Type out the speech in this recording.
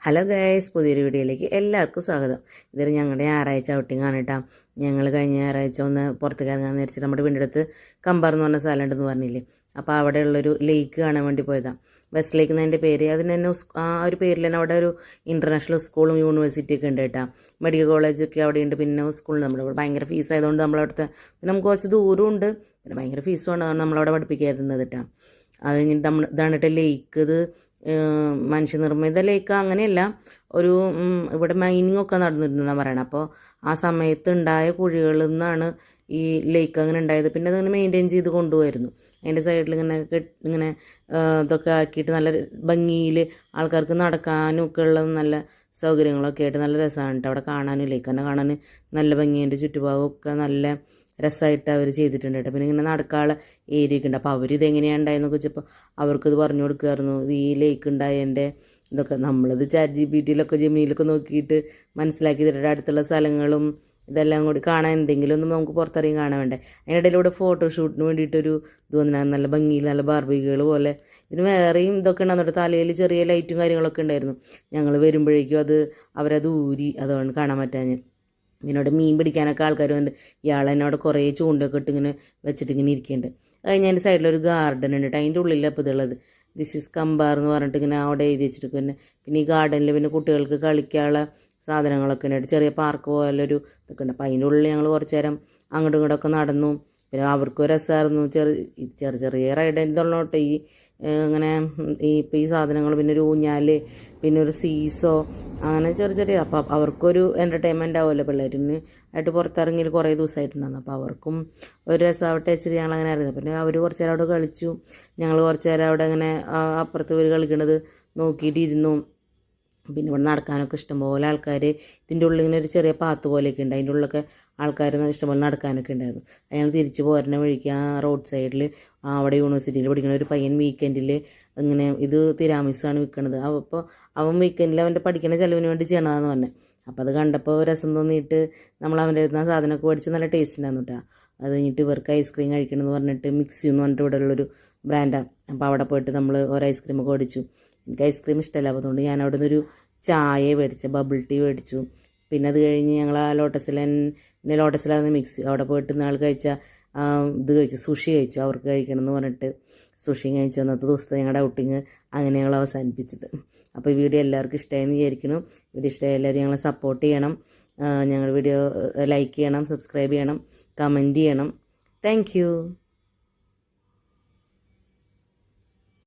Hello guys, പുതിയൊരു വീഡിയോയിലേക്ക് എല്ലാവർക്കും സ്വാഗതം. ഇതൊരു ഞങ്ങളുടെ ഞായറാഴ്ച ഔട്ടിംഗ് ആണ് കേട്ടോ. ഞങ്ങൾ കഴിഞ്ഞ ഞായറാഴ്ച ഒന്ന് പുറത്തേക്ക് ഇറങ്ങാൻ നേരിച്ചിട്ട് നമ്മുടെ വീടിൻ്റെ അടുത്ത് കമ്പാർ എന്ന് പറഞ്ഞ സ്ഥലം ഉണ്ടെന്ന് പറഞ്ഞില്ലേ. അപ്പോൾ അവിടെയുള്ളൊരു ലേക്ക് കാണാൻ വേണ്ടി പോയതാണ്. വെസ്റ്റ് ലേക്ക് എന്നതിൻ്റെ പേര്. അതിന് തന്നെ ആ ഒരു പേരിൽ തന്നെ അവിടെ ഒരു ഇൻ്റർനാഷണൽ സ്കൂളും യൂണിവേഴ്സിറ്റിയൊക്കെ ഉണ്ട് കേട്ടോ. മെഡിക്കൽ കോളേജൊക്കെ അവിടെ ഉണ്ട്. പിന്നെ സ്കൂളിൽ നമ്മുടെ ഇവിടെ ഭയങ്കര ഫീസ് ആയതുകൊണ്ട് നമ്മളവിടുത്തെ പിന്നെ നമുക്ക് കുറച്ച് ദൂരമുണ്ട്, പിന്നെ ഭയങ്കര ഫീസും ആണ്. അതുകൊണ്ട് നമ്മളവിടെ പഠിപ്പിക്കാതിരുന്നത് കേട്ടോ. അത് കഴിഞ്ഞിട്ട് ഇതാണ് കേട്ടോ ലേക്ക്. ഇത് മനുഷ്യനിർമ്മിത ലേക്ക് അങ്ങനെയല്ല, ഒരു ഇവിടെ മൈനിങ് ഒക്കെ നടന്നിരുന്നതാണ് പറയണം. അപ്പോൾ ആ സമയത്ത് ഉണ്ടായ കുഴികളിൽ നിന്നാണ് ഈ ലേക്ക് അങ്ങനെ ഉണ്ടായത്. പിന്നെ അതിങ്ങനെ മെയിൻറ്റെയിൻ ചെയ്ത് കൊണ്ടുപോയിരുന്നു. അതിൻ്റെ സൈഡിൽ ഇങ്ങനെ ഇതൊക്കെ ആക്കിയിട്ട് നല്ല ഭംഗിയിൽ ആൾക്കാർക്ക് നടക്കാനും ഒക്കെ ഉള്ള നല്ല സൗകര്യങ്ങളൊക്കെ ആയിട്ട് നല്ല രസമാണ് കേട്ടോ. അവിടെ കാണാനും ലേക്ക് തന്നെ കാണാൻ നല്ല ഭംഗിയുണ്ട്. ചുറ്റുഭാഗമൊക്കെ നല്ല രസമായിട്ട് അവർ ചെയ്തിട്ടുണ്ട് കേട്ടോ. പിന്നെ ഇങ്ങനെ നടക്കാനുള്ള ഏരിയ ഒക്കെ ഉണ്ട്. അപ്പോൾ അവരിതെങ്ങനെയാണ് ഉണ്ടായെന്നൊക്കെ വെച്ചപ്പോൾ അവർക്കിത് പറഞ്ഞു കൊടുക്കുമായിരുന്നു. ഈ ലേക്ക് ഉണ്ടായതിൻ്റെ ഇതൊക്കെ നമ്മളിത് ChatGPT-യിലൊക്കെ ജെമിനിയിലൊക്കെ നോക്കിയിട്ട് മനസ്സിലാക്കി തരുടെ അടുത്തുള്ള സ്ഥലങ്ങളും ഇതെല്ലാം കൂടി കാണാൻ എന്തെങ്കിലും ഒന്നും നമുക്ക് പുറത്തിറങ്ങി കാണാൻ വേണ്ടേ. അതിനിടയിലൂടെ ഫോട്ടോഷൂട്ടിന് വേണ്ടിയിട്ടൊരു ഇത് വന്നാൽ നല്ല ഭംഗിയിൽ നല്ല ബാർബികൾ പോലെ. ഇതിന് വേറെയും ഇതൊക്കെ ഉണ്ടാകുന്നുണ്ട്. തലയിൽ ചെറിയ ലൈറ്റും കാര്യങ്ങളൊക്കെ ഉണ്ടായിരുന്നു. ഞങ്ങൾ വരുമ്പോഴേക്കും അവരത് ഊരി, അതുകൊണ്ട് കാണാൻ പറ്റാഞ്ഞ്. ഇതിനോട് മീൻ പിടിക്കാനൊക്കെ ആൾക്കാർ വന്നിട്ട് ഇയാൾ എന്നോട് കുറേ ചൂണ്ടൊക്കെ ഇട്ട് ഇങ്ങനെ വെച്ചിട്ട് ഇങ്ങനെ ഇരിക്കുന്നുണ്ട്. കഴിഞ്ഞ അതിൻ്റെ സൈഡിലൊരു ഗാർഡൻ ഉണ്ട് കേട്ടോ. അതിൻ്റെ ഉള്ളിലാണ് ഇപ്പോൾ ഇതുള്ളത്. ദിസ് ഈസ് കമ്പാർ എന്ന് പറഞ്ഞിട്ട് ഇങ്ങനെ അവിടെ എഴുതി വെച്ചിട്ട് പിന്നെ ഈ ഗാർഡനിൽ പിന്നെ കുട്ടികൾക്ക് കളിക്കാനുള്ള സാധനങ്ങളൊക്കെ ഉണ്ട്. ചെറിയ പാർക്ക് പോലൊരു ഇതൊക്കെ ഉണ്ട്. അപ്പോൾ അതിൻ്റെ ഉള്ളിൽ ഞങ്ങൾ കുറച്ച് നേരം അങ്ങോട്ടും ഇങ്ങോട്ടൊക്കെ നടന്നു. പിന്നെ അവർക്കും രസമായിരുന്നു. ചെറിയ റൈഡ് എന്തുള്ളോട്ടെ ഈ അങ്ങനെ ഇപ്പോൾ ഈ സാധനങ്ങൾ, പിന്നെ ഒരു ഊഞ്ഞാൽ, പിന്നെ ഒരു സീസോ, അങ്ങനെ ചെറിയ അപ്പോൾ അവർക്കൊരു എൻ്റർടൈൻമെൻ്റ് ആവുമല്ലോ. പിള്ളേരിന് ആയിട്ട് പുറത്തിറങ്ങി കുറേ ദിവസമായിട്ടുണ്ടായിരുന്നു. അപ്പോൾ അവർക്കും ഒരു രസമാവട്ടെ വെച്ചിട്ട് ഞങ്ങൾ അങ്ങനെ ആയിരുന്നു. പിന്നെ അവർ കുറച്ച് നേരം അവിടെ കളിച്ചു. ഞങ്ങൾ കുറച്ച് നേരം അവിടെ അങ്ങനെ അപ്പുറത്ത് ഇവർ കളിക്കണത് നോക്കിയിട്ടിരുന്നു. പിന്നെ ഇവിടെ നടക്കാനൊക്കെ ഇഷ്ടംപോലെ ആൾക്കാർ. ഇതിൻ്റെ ഉള്ളിൽ ഇങ്ങനെ ഒരു ചെറിയ പാത്ത് പോലെയൊക്കെ ഉണ്ട്. അതിൻ്റെ ഉള്ളിലൊക്കെ ആൾക്കാർ ഇഷ്ടംപോലെ നടക്കാനൊക്കെ ഉണ്ടായിരുന്നു. അയാൾ തിരിച്ച് പോരുന്ന വഴിക്ക് ആ റോഡ് സൈഡിൽ അവിടെ യൂണിവേഴ്സിറ്റിയിൽ പഠിക്കുന്ന ഒരു പയ്യൻ വീക്കെൻഡിൽ ഇങ്ങനെ ഇത് തിരാമിസാണ് വിൽക്കണത്. അപ്പോൾ അവൻ വീക്കെൻഡിൽ അവൻ്റെ പഠിക്കുന്ന ചിലവിന് വേണ്ടി ചെയ്യണതെന്ന് പറഞ്ഞു. അപ്പോൾ അത് കണ്ടപ്പോൾ രസം തോന്നിയിട്ട് നമ്മൾ അവൻ്റെ അടുത്ത് ആ സാധനമൊക്കെ മേടിച്ച് നല്ല ടേസ്റ്റ് ഉണ്ടായിരുന്നു കേട്ടോ. അത് കഴിഞ്ഞിട്ട് ഇവർക്ക് ഐസ്ക്രീം കഴിക്കണമെന്ന് പറഞ്ഞിട്ട് മിക്സി എന്ന് പറഞ്ഞിട്ട് ഇവിടെ ഉള്ളൊരു ബ്രാൻഡാണ്. അപ്പോൾ അവിടെ പോയിട്ട് നമ്മൾ ഒരു ഐസ്ക്രീമൊക്കെ മേടിച്ചു. എനിക്ക് ഐസ്ക്രീം ഇഷ്ടമല്ല, അപ്പോൾ അതുകൊണ്ട് ഞാൻ അവിടെ നിന്നൊരു ചായ മേടിച്ചു, ബബിൾ ടീ മേടിച്ചു. പിന്നെ അത് കഴിഞ്ഞ് ഞങ്ങൾ ആ ലോട്ടസിലായിരുന്നു മിക്സ്. അവിടെ പോയിട്ട് നാൾ കഴിച്ച ഇത് കഴിച്ചു, സുഷി കഴിച്ചു. അവർക്ക് കഴിക്കണം എന്ന് പറഞ്ഞിട്ട് സുഷി കഴിച്ചു. അന്നത്തെ ദിവസത്തെ ഞങ്ങളുടെ ഔട്ടിങ് അങ്ങനെ ഞങ്ങൾ അവസാനിപ്പിച്ചത്. അപ്പോൾ ഈ വീഡിയോ എല്ലാവർക്കും ഇഷ്ടമായെന്ന് വിചാരിക്കുന്നു. വീഡിയോ ഇഷ്ടമായ എല്ലാവരും ഞങ്ങളെ സപ്പോർട്ട് ചെയ്യണം. ഞങ്ങളുടെ വീഡിയോ ലൈക്ക് ചെയ്യണം, സബ്സ്ക്രൈബ് ചെയ്യണം, കമൻറ്റ് ചെയ്യണം. താങ്ക്